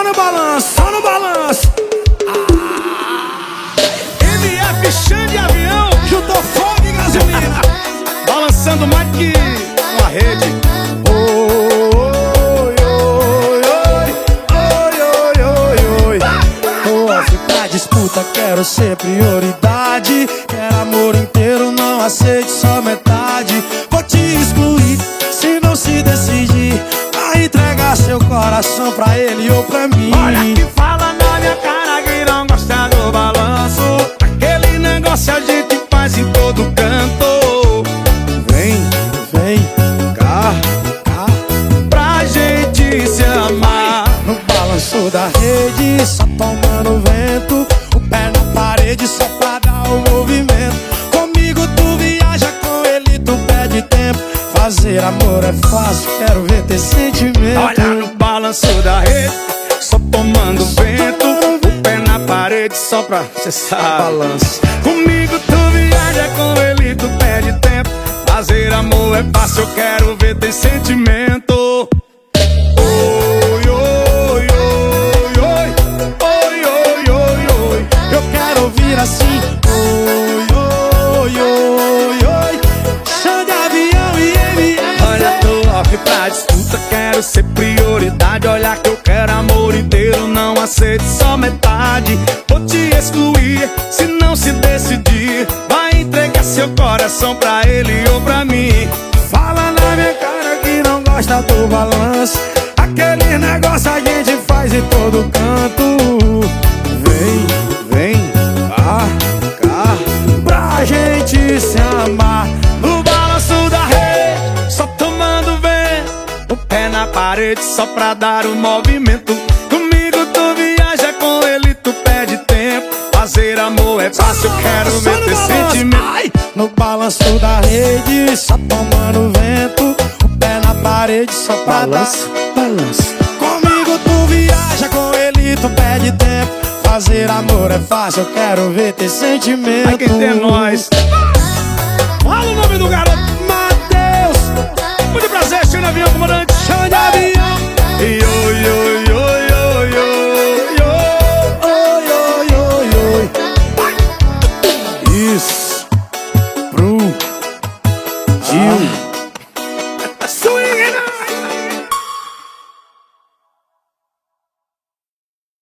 Só no balanço, só no balanço. MF Xande de avião, juntou fogo e gasolina, balançando mais que uma rede. Oi, oi, oi, oi, oi, oi. Tô pra disputa, quero ser prioridade. Quero amor inteiro, não aceite só metade. Vou te excluir se não se decidir a entregar seu coração pra ele ou pra mim. Olha que fala na minha cara que não gosta do balanço. Aquele negócio a gente faz em todo canto. Vem, vem cá, cá, pra gente se amar. No balanço da rede, só tomando vento, o pé na parede só pra dar o movimento. Comigo tu viaja, com ele tu perde tempo. Fazer amor é fácil, quero ver ter sentimento. Olha no balanço da rede, só tomando vento, o pé na parede só pra cessar balanço. Comigo tu viaja, com ele tu perde tempo. Fazer amor é fácil, eu quero ver ter sentimento. Oi, oi, oi, oi, oi, oi, oi, oi. Eu quero ouvir assim. Oi, oi, oi, oi. Xande avião e MF. Olha, tô off pra disputa, quero ser prioridade. Olha que eu quero amor inteiro, não aceito só metade. Vou te excluir se não se decidir. Vai entregar seu coração pra ele ou pra mim. Fala na minha cara que não gosta do balanço. Aquele negócio a gente faz em todo canto. Vem, vem, cá, cá, pra gente se amar. No balanço da rede, só tomando vento, o pé na parede só pra dar o movimento. Comigo tu viaja, com ele tu perde tempo. Fazer amor é fácil, eu quero ver ter sentimento. Ai! No balanço da rede, só tomando vento, o pé na parede só pra balanço, dar balanço. Comigo tu viaja, com ele tu perde tempo. Fazer amor é fácil, eu quero ver ter sentimento. Ai, quem tem nós.